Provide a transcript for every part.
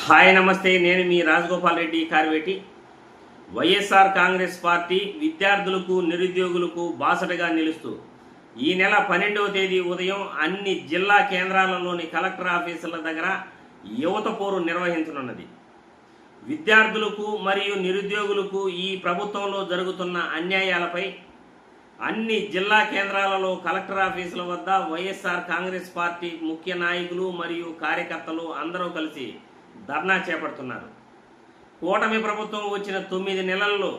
Hi నమస్తే, నేను మీ Rajagopal Reddy Karveti. YSR Congress party విద్యార్థులకు నిరుద్యోగులకు బాసటగా నిలుస్తూ ఈ నెల 12వ తేదీ ఉదయం అన్ని జిల్లా కేంద్రాలలోని కలెక్టర్ ఆఫీసుల దగ్గర యువత పోరు నిర్వహించనున్నది. విద్యార్థులకు మరియు నిరుద్యోగులకు ఈ ప్రభుత్వంలో జరుగుతున్న అన్యాయాలపై అన్ని జిల్లా కేంద్రాలలో కలెక్టర్ ఆఫీసుల వద్ద వైఎస్ఆర్ కాంగ్రెస్ పార్టీ ముఖ్య నాయకులు మరియు కార్యకర్తలు అందరూ కలిసి ధర్నా చేపడుతున్నారు. కూటమి ప్రభుత్వం వచ్చిన 9 నెలల్లో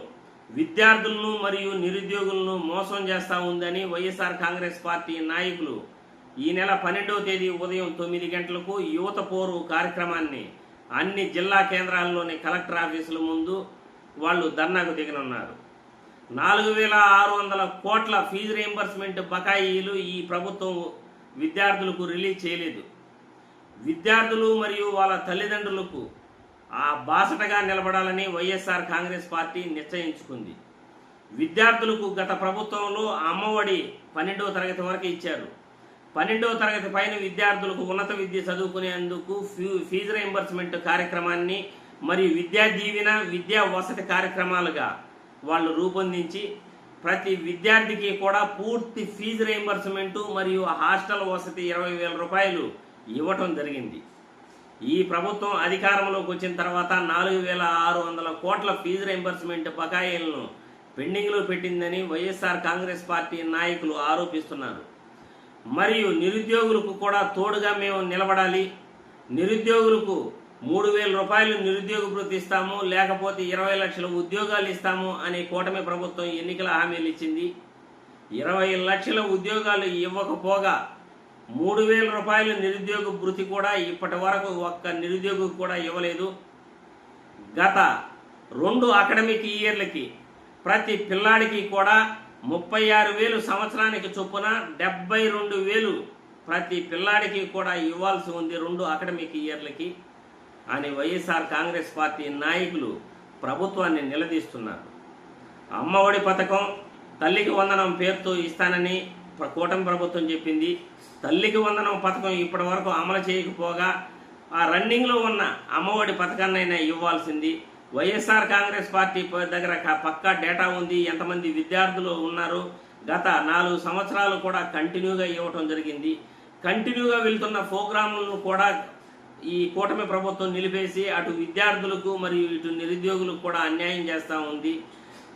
విద్యార్థులను మరియు నిరుద్యోగులను మోసం చేస్తూ ఉందని వైఎస్ఆర్ కాంగ్రెస్ పార్టీ నాయకులు ఈ నెల 12వ తేదీ ఉదయం 9 గంటలకు యువత పోరు కార్యక్రమాన్ని అన్ని జిల్లా కేంద్రాల్లోని కలెక్టర్ ఆఫీసుల ముందు వాళ్ళు ధర్నాకు దిగనున్నారు. 4,600 కోట్ల ఫీజు రీయింబర్స్మెంట్ బకాయిలు ఈ ప్రభుత్వం విద్యార్థులకు రిలీజ్ చేయలేదు. విద్యార్థులు మరియు వాళ్ళ తల్లిదండ్రులకు ఆ బాసటగా నిలబడాలని వైఎస్ఆర్ కాంగ్రెస్ పార్టీ నిశ్చయించుకుంది. విద్యార్థులకు గత ప్రభుత్వంలో అమ్మఒడి 12వ తరగతి వరకు ఇచ్చారు. 12వ తరగతి పైన విద్యార్థులకు ఉన్నత విద్య చదువుకునేందుకు ఫీజు రీయింబర్స్మెంట్ కార్యక్రమాన్ని మరియు విద్యా దీవెన విద్యా వసతి కార్యక్రమాలుగా వాళ్ళు రూపొందించి ప్రతి విద్యార్థికి కూడా పూర్తి ఫీజు రీయింబర్స్మెంట్ మరియు హాస్టల్ వసతి 20,000 రూపాయలు ఇవ్వటం జరిగింది. ఈ ప్రభుత్వం అధికారంలోకి వచ్చిన తర్వాత 4,600 కోట్ల ఫీజు రీయింబర్స్మెంట్ బకాయిలను పెండింగ్లో పెట్టిందని వైఎస్ఆర్ కాంగ్రెస్ పార్టీ నాయకులు ఆరోపిస్తున్నారు. మరియు నిరుద్యోగులకు కూడా తోడుగా మేము నిలబడాలి, నిరుద్యోగులకు 3,000 రూపాయలు నిరుద్యోగ భృతి ఇస్తాము, లేకపోతే 20 లక్షల ఉద్యోగాలు ఇస్తాము అని కూటమి ప్రభుత్వం ఎన్నికల హామీలు ఇచ్చింది. 20 లక్షల ఉద్యోగాలు ఇవ్వకపోగా 3,000 రూపాయల నిరుద్యోగ భృతి కూడా ఇప్పటి వరకు ఒక్క నిరుద్యోగికి కూడా ఇవ్వలేదు. గత 2 అకాడమిక్ ఇయర్లకి ప్రతి పిల్లాడికి కూడా 36,000 సంవత్సరానికి చొప్పున 72,000 ప్రతి పిల్లాడికి కూడా ఇవ్వాల్సి ఉంది 2 అకాడమిక్ ఇయర్లకి అని వైఎస్ఆర్ కాంగ్రెస్ పార్టీ నాయకులు ప్రభుత్వాన్ని నిలదీస్తున్నారు. అమ్మఒడి పథకం తల్లికి వందనం పేరుతో ఇస్తానని కూటమి ప్రభుత్వం చెప్పింది. తల్లికి వందనం పథకం ఇప్పటి వరకు అమలు చేయకపోగా ఆ రన్నింగ్లో ఉన్న అమ్మఒడి పథకాన్నైనా ఇవ్వాల్సింది. వైఎస్ఆర్ కాంగ్రెస్ పార్టీ దగ్గర పక్కా డేటా ఉంది, ఎంతమంది విద్యార్థులు ఉన్నారు. గత 4 సంవత్సరాలు కూడా కంటిన్యూగా ఇవ్వటం జరిగింది. కంటిన్యూగా వెళ్తున్న ప్రోగ్రాములను కూడా ఈ కూటమి ప్రభుత్వం నిలిపేసి అటు విద్యార్థులకు మరియు ఇటు నిరుద్యోగులకు కూడా అన్యాయం చేస్తూ ఉంది.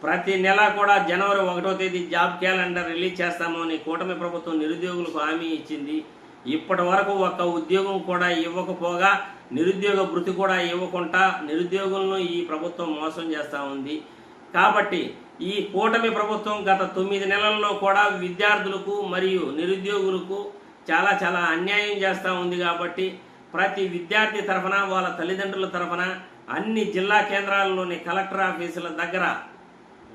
ప్రతి నెల కూడా జనవరి 1వ తేదీ జాబ్ క్యాలెండర్ రిలీజ్ చేస్తాము అని కూటమి ప్రభుత్వం నిరుద్యోగులకు హామీ ఇచ్చింది. ఇప్పటి వరకు ఒక్క ఉద్యోగం కూడా ఇవ్వకపోగా నిరుద్యోగ భృతి కూడా ఇవ్వకుండా నిరుద్యోగులను ఈ ప్రభుత్వం మోసం చేస్తూ ఉంది. కాబట్టి ఈ కూటమి ప్రభుత్వం గత 9 నెలల్లో కూడా విద్యార్థులకు మరియు నిరుద్యోగులకు చాలా అన్యాయం చేస్తూ ఉంది. కాబట్టి ప్రతి విద్యార్థి తరఫున వాళ్ళ తల్లిదండ్రుల తరఫున అన్ని జిల్లా కేంద్రాల్లోని కలెక్టర్ ఆఫీసుల దగ్గర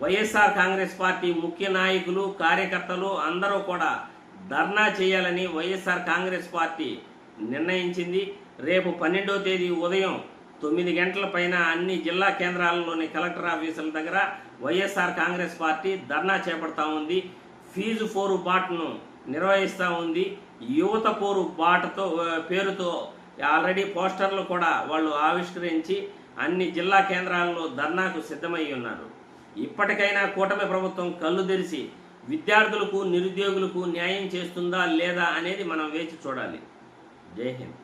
వైఎస్ఆర్ కాంగ్రెస్ పార్టీ ముఖ్య నాయకులు కార్యకర్తలు అందరూ కూడా ధర్నా చేయాలని వైఎస్ఆర్ కాంగ్రెస్ పార్టీ నిర్ణయించింది. రేపు 12వ తేదీ ఉదయం 9 గంటల పైన అన్ని జిల్లా కేంద్రాలలోని కలెక్టర్ ఆఫీసుల దగ్గర వైఎస్ఆర్ కాంగ్రెస్ పార్టీ ధర్నా చేపడతా ఉంది. ఫీజు పోరు బాటను నిర్వహిస్తూ ఉంది. యువత పోరు బాటతో పేరుతో ఆల్రెడీ పోస్టర్లు కూడా వాళ్ళు ఆవిష్కరించి అన్ని జిల్లా కేంద్రాల్లో ధర్నాకు సిద్ధమై ఉన్నారు. ఇప్పటికైనా కూటమి ప్రభుత్వం కళ్ళు తెరిచి విద్యార్థులకు నిరుద్యోగులకు న్యాయం చేస్తుందా లేదా అనేది మనం వేచి చూడాలి. జై హింద్.